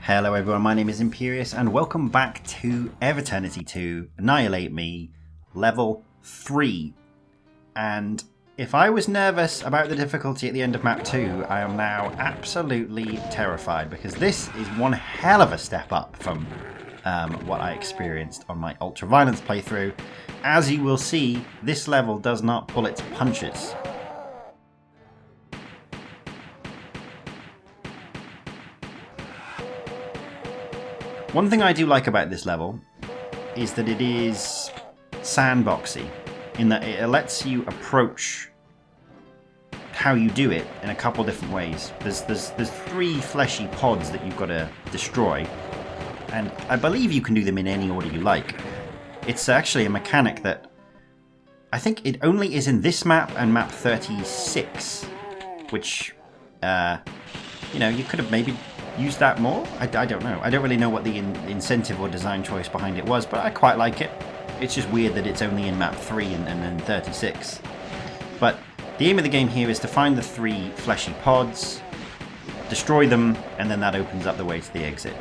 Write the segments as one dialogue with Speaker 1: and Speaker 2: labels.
Speaker 1: Hello everyone, my name is Imperius and welcome back to Eviternity II, Annihilate Me, level 3. And if I was nervous about the difficulty at the end of map 2, I am now absolutely terrified because this is one hell of a step up from what I experienced on my Ultraviolence playthrough. As you will see, this level does not pull its punches. One thing I do like about this level is that it is sandboxy, in that it lets you approach how you do it in a couple different ways. There's 3 fleshy pods that you've got to destroy, and I believe you can do them in any order you like. It's actually a mechanic that I think it only is in this map and map 36, which, you could have maybe used that more? I don't know. I don't really know what the incentive or design choice behind it was, but I quite like it. It's just weird that it's only in map 3 and then 36. But the aim of the game here is to find the 3 fleshy pods, destroy them, and then that opens up the way to the exit.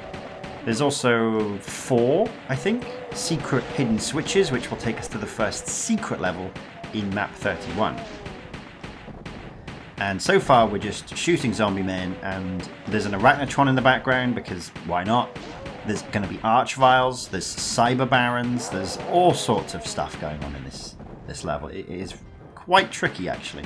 Speaker 1: There's also 4, I think, secret hidden switches, which will take us to the first secret level in map 31. And so far we're just shooting zombie men, and there's an arachnotron in the background because why not? There's going to be archviles, there's cyber barons, there's all sorts of stuff going on in this level. It is quite tricky actually.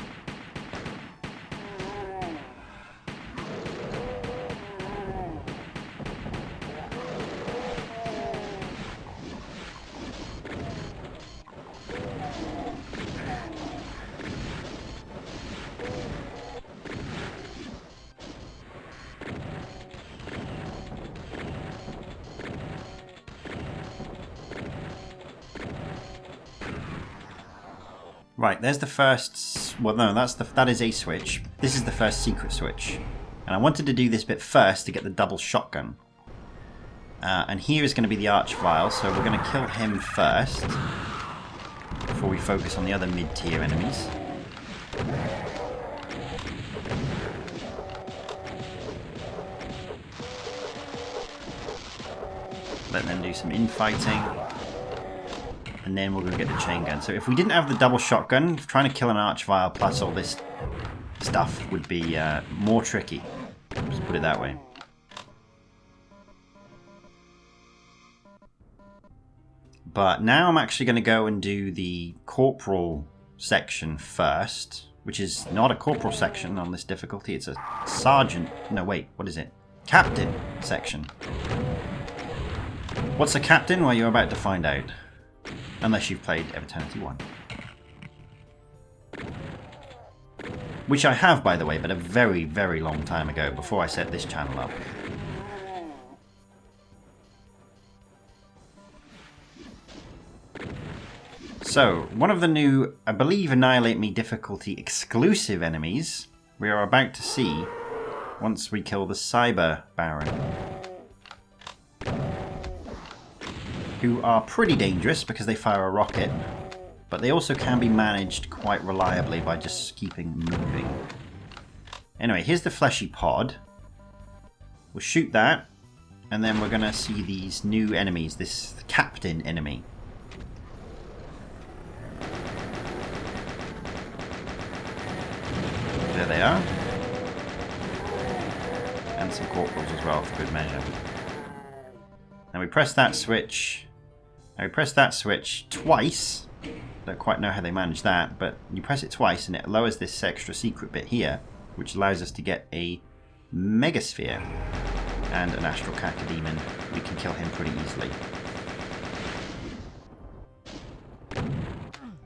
Speaker 1: Right, there's the first, well no, that is a switch. This is the first secret switch. And I wanted to do this bit first to get the double shotgun. And here is going to be the archvile, so we're going to kill him first before we focus on the other mid-tier enemies. Let them do some infighting. And then we're going to get the chain gun. So if we didn't have the double shotgun, trying to kill an archvile plus all this stuff would be more tricky. Just put it that way. But now I'm actually going to go and do the corporal section first, which is not a corporal section on this difficulty. It's a sergeant. No, wait, what is it? Captain section. What's a captain? Well, you're about to find out. Unless you've played Eviternity 1. Which I have, by the way, but a very, very long time ago, before I set this channel up. So, one of the new, I believe, Annihilate Me difficulty exclusive enemies we are about to see once we kill the Cyber Baron. Who are pretty dangerous because they fire a rocket, but they also can be managed quite reliably by just keeping moving. Anyway, here's the fleshy pod. We'll shoot that, and then we're going to see these new enemies, this captain enemy. There they are. And some corporals as well, for good measure. Now we press that switch. Now we press that switch twice. Don't quite know how they manage that, but you press it twice and it lowers this extra secret bit here, which allows us to get a megasphere and an astral cacodemon. We can kill him pretty easily.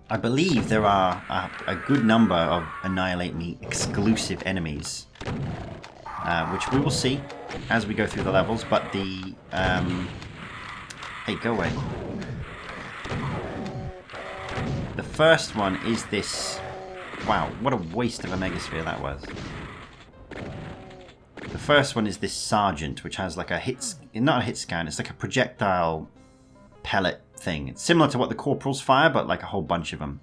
Speaker 1: I believe there are a good number of Annihilate Me exclusive enemies, which we will see as we go through the levels, but the... hey, go away. The first one is this... Wow, what a waste of a megasphere that was. The first one is this sergeant, which has like a hit... Not a hit scan, it's like a projectile pellet thing. It's similar to what the corporals fire, but like a whole bunch of them.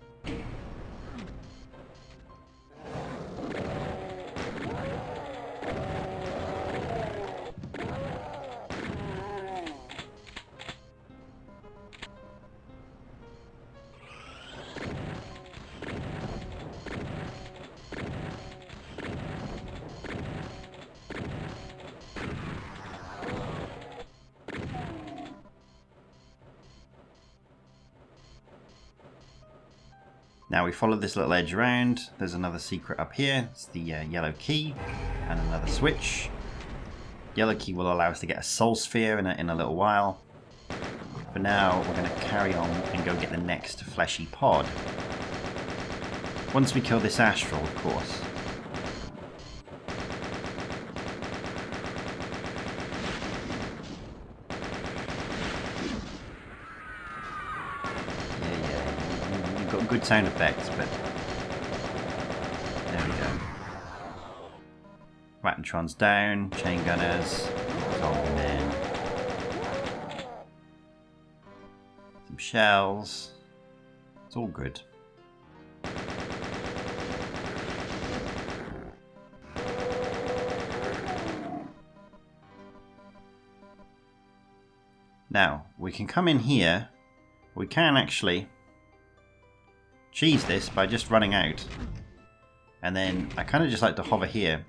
Speaker 1: Now we follow this little edge around. There's another secret up here. It's the yellow key and another switch. Yellow key will allow us to get a soul sphere in a little while. For now, we're going to carry on and go get the next fleshy pod. Once we kill this astral, of course. Yeah. Got good sound effects, but there we go. Rattentrons down, chain gunners, zombie men. Some shells. It's all good. Now, we can come in here. We can actually cheese this by just running out. And then I kind of just like to hover here.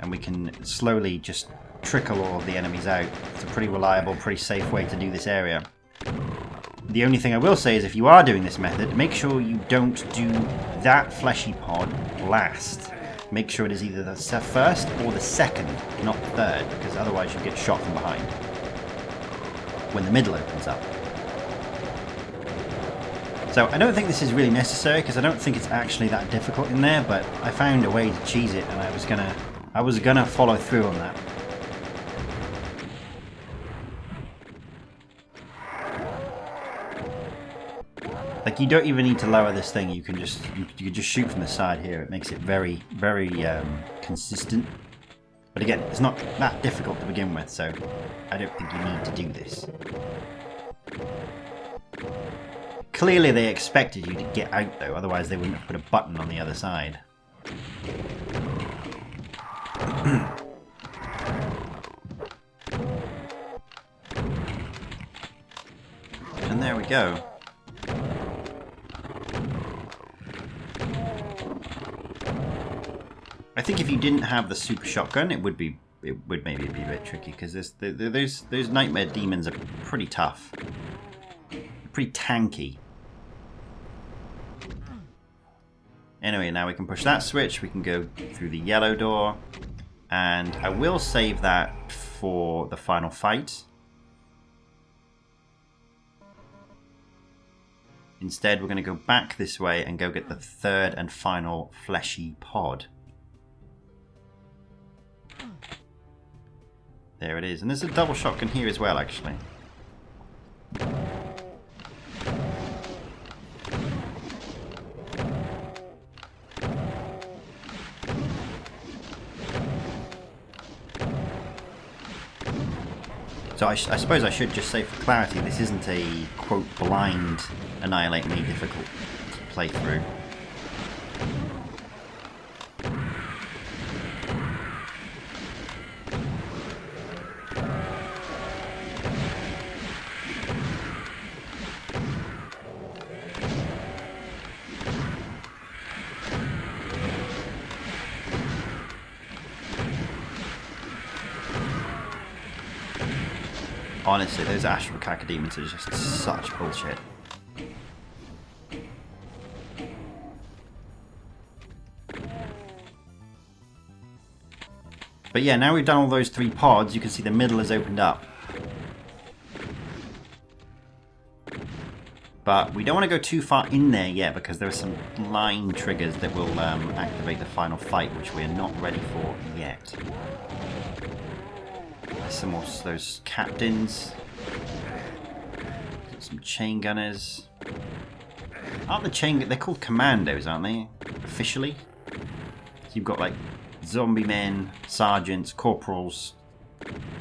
Speaker 1: And we can slowly just trickle all of the enemies out. It's a pretty reliable, pretty safe way to do this area. The only thing I will say is if you are doing this method, make sure you don't do that fleshy pod last. Make sure it is either the first or the second, not the third, because otherwise you get shot from behind when the middle opens up. So I don't think this is really necessary because I don't think it's actually that difficult in there, but I found a way to cheese it and I was gonna follow through on that. Like, you don't even need to lower this thing, you can just shoot from the side here. It makes it very, very consistent. But again, it's not that difficult to begin with, so I don't think you need to do this. Clearly they expected you to get out though, otherwise they wouldn't have put a button on the other side. And there we go. I think if you didn't have the super shotgun, it would maybe be a bit tricky because those nightmare demons are pretty tough, pretty tanky. Anyway, now we can push that switch. We can go through the yellow door, and I will save that for the final fight. Instead, we're going to go back this way and go get the third and final fleshy pod. There it is. And there's a double shotgun here as well, actually. So I suppose I should just say for clarity, this isn't a, quote, blind Annihilate Me difficult playthrough. Honestly, those astral cacodemons are just such bullshit. But yeah, now we've done all those 3 pods, you can see the middle has opened up. But we don't want to go too far in there yet because there are some line triggers that will activate the final fight, which we're not ready for yet. Some more those captains. Some chain gunners. Aren't the chain... They're called commandos, aren't they? Officially. So you've got like zombie men, sergeants, corporals,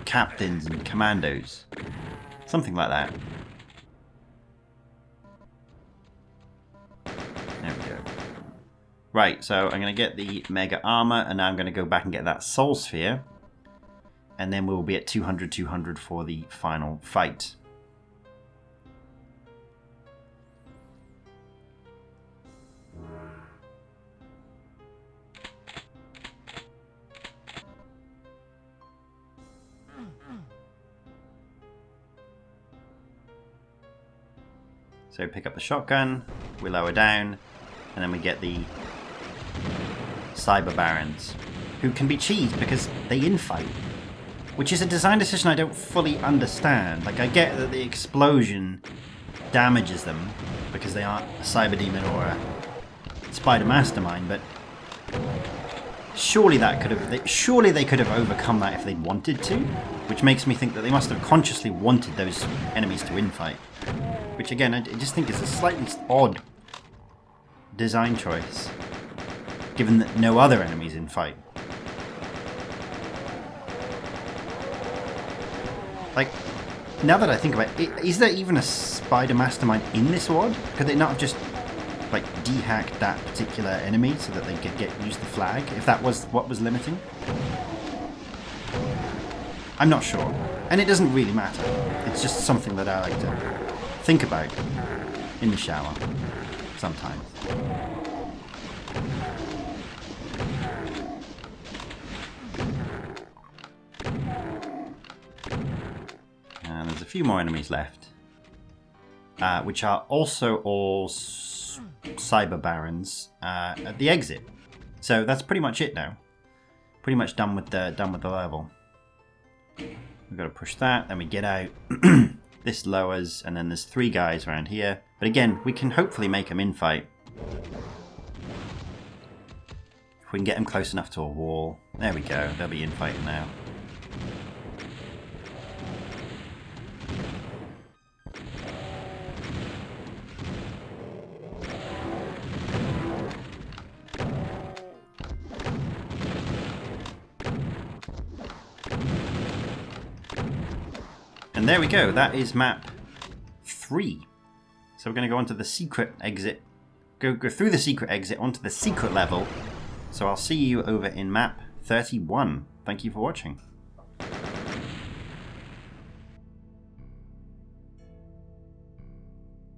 Speaker 1: captains and commandos. Something like that. There we go. Right, so I'm going to get the mega armor and now I'm going to go back and get that soul sphere. And then we'll be at 200 for the final fight. So pick up the shotgun, we lower down, and then we get the Cyber Barons, who can be cheesed because they infight, which is a design decision I don't fully understand. Like, I get that the explosion damages them because they aren't a Cyber Demon or a Spider Mastermind, but surely they could have overcome that if they'd wanted to, which makes me think that they must have consciously wanted those enemies to infight, which again I just think is a slightly odd design choice, given that no other enemies infight. Like, now that I think about it, is there even a Spider Mastermind in this WOD? Could they not have just like dehacked that particular enemy so that they could use the flag, if that was what was limiting? I'm not sure, and it doesn't really matter. It's just something that I like to think about in the shower sometimes. And there's a few more enemies left, which are also all Cyber Barons at the exit. So that's pretty much it now. Pretty much done with the level. We've got to push that, then we get out. This lowers, and then there's 3 guys around here. But again, we can hopefully make them infight. If we can get them close enough to a wall. There we go, they'll be infighting now. And there we go, that is map 3. So we're going to go onto the secret exit, go through the secret exit onto the secret level. So I'll see you over in map 31. Thank you for watching.